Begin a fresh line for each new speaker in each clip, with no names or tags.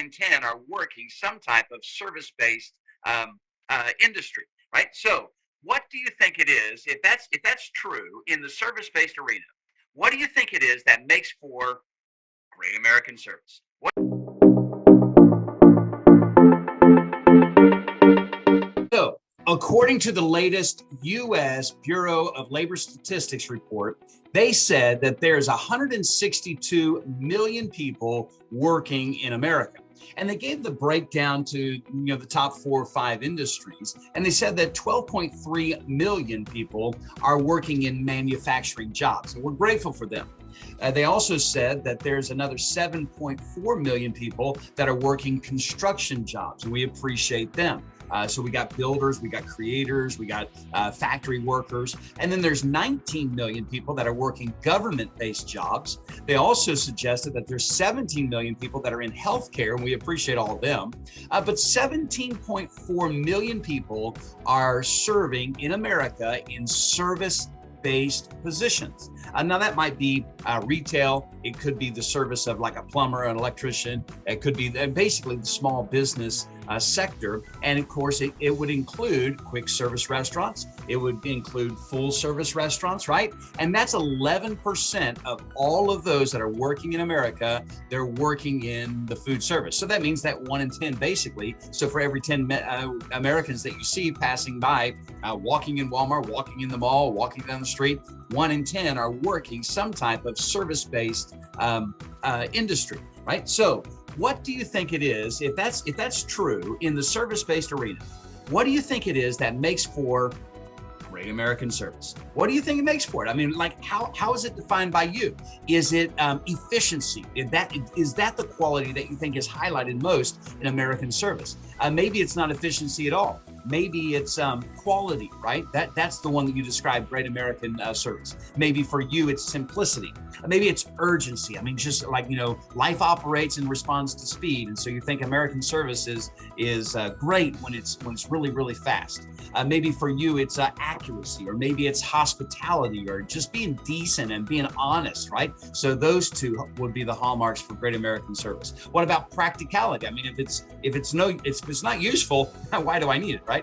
in 10 are working some type of service-based industry, right? So what do you think it is, if that's true in the service-based arena, what do you think it is that makes for great American service? What? So, according to the latest U.S. Bureau of Labor Statistics report, they said that there's 162 million people working in America. And they gave the breakdown to the top 4 or 5 industries. And they said that 12.3 million people are working in manufacturing jobs. And we're grateful for them. They also said that there's another 7.4 million people that are working construction jobs, and we appreciate them. So we got builders, we got creators, we got factory workers, and then there's 19 million people that are working government-based jobs. They also suggested that there's 17 million people that are in healthcare, and we appreciate all of them. But 17.4 million people are serving in America in service-based positions. Now that might be retail. It could be the service of like a plumber, an electrician. It could be basically the small business sector. And of course, it would include quick service restaurants. It would include full service restaurants, right? And that's 11% of all of those that are working in America. They're working in the food service. So that means that 1 in 10 basically. So for every 10 Americans that you see passing by, walking in Walmart, walking in the mall, walking down the street, 1 in 10 are working some type of service-based industry, right? So what do you think it is, if that's true in the service-based arena, what do you think it is that makes for great American service? What do you think it makes for it? I mean, like, how is it defined by you? Is it efficiency? Is that the quality that you think is highlighted most in American service? Maybe it's not efficiency at all. Maybe it's quality, right? That's the one that you describe, great American service. Maybe for you, it's simplicity. Maybe it's urgency. I mean, just like, life operates and responds to speed. And so you think American service is great when it's really, really fast. Maybe for you, it's accuracy, or maybe it's hospitality, or just being decent and being honest, right? So those two would be the hallmarks for great American service. What about practicality? I mean, if it's not useful, why do I need it, right?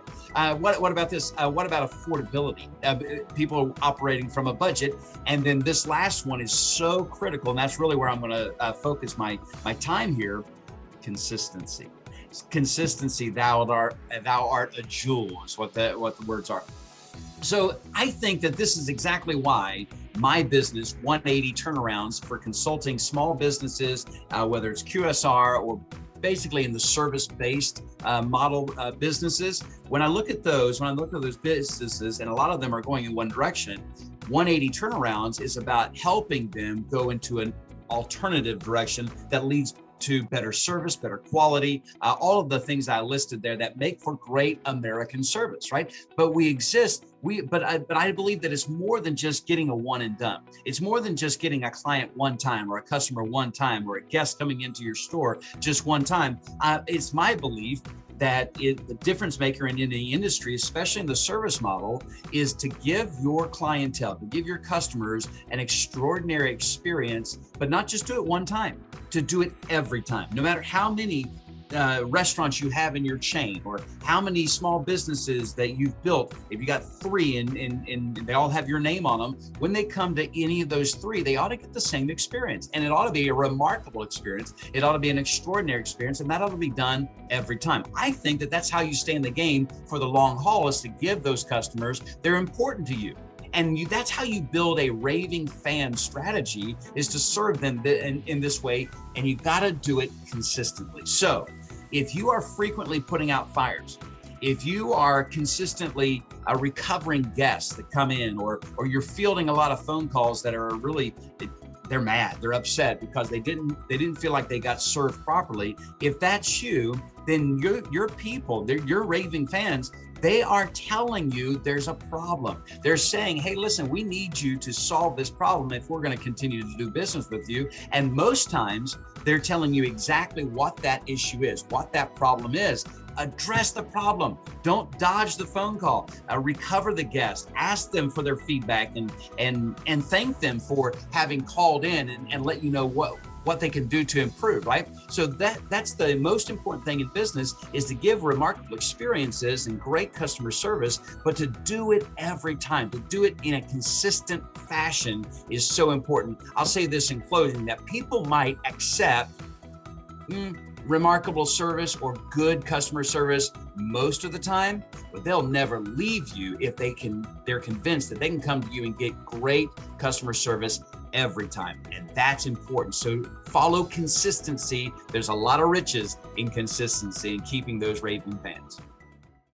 What about this? What about affordability? People operating from a budget. And then this last one is so critical, and that's really where I'm going to focus my time here: consistency. Consistency, thou art a jewel, is what the words are. So I think that this is exactly why my business, 180 Turnarounds, for consulting small businesses, whether it's QSR or basically in the service-based model businesses. When I look at those businesses, and a lot of them are going in one direction, 180 Turnarounds is about helping them go into an alternative direction that leads to better service, better quality, all of the things I listed there that make for great American service, right? But I believe that it's more than just getting a one and done. It's more than just getting a client one time, or a customer one time, or a guest coming into your store just one time. It's my belief that the difference maker in any industry, especially in the service model, is to give your clientele, to give your customers an extraordinary experience, but not just do it one time, to do it every time. No matter how many restaurants you have in your chain, or how many small businesses that you've built, if you got 3 and they all have your name on them, when they come to any of those 3, they ought to get the same experience. And it ought to be a remarkable experience. It ought to be an extraordinary experience, and that ought to be done every time. I think that that's how you stay in the game for the long haul, is to give those customers, they're important to you. And that's how you build a raving fan strategy, is to serve them in this way, and you got to do it consistently. So if you are frequently putting out fires, if you are consistently recovering guests that come in, or you're fielding a lot of phone calls that are really, they're mad, they're upset because they didn't feel like they got served properly. If that's you, then your people, your raving fans, they are telling you there's a problem. They're saying, hey, listen, we need you to solve this problem if we're going to continue to do business with you. And most times they're telling you exactly what that issue is, what that problem is. Address the problem. Don't dodge the phone call. Recover the guest. Ask them for their feedback, and thank them for having called in and let you know what they can do to improve, right? So that's the most important thing in business, is to give remarkable experiences and great customer service, but to do it every time, to do it in a consistent fashion is so important. I'll say this in closing, that people might accept remarkable service or good customer service most of the time, but they'll never leave you if they're convinced that they can come to you and get great customer service every time. And that's important. So follow consistency. There's a lot of riches in consistency and keeping those raving fans.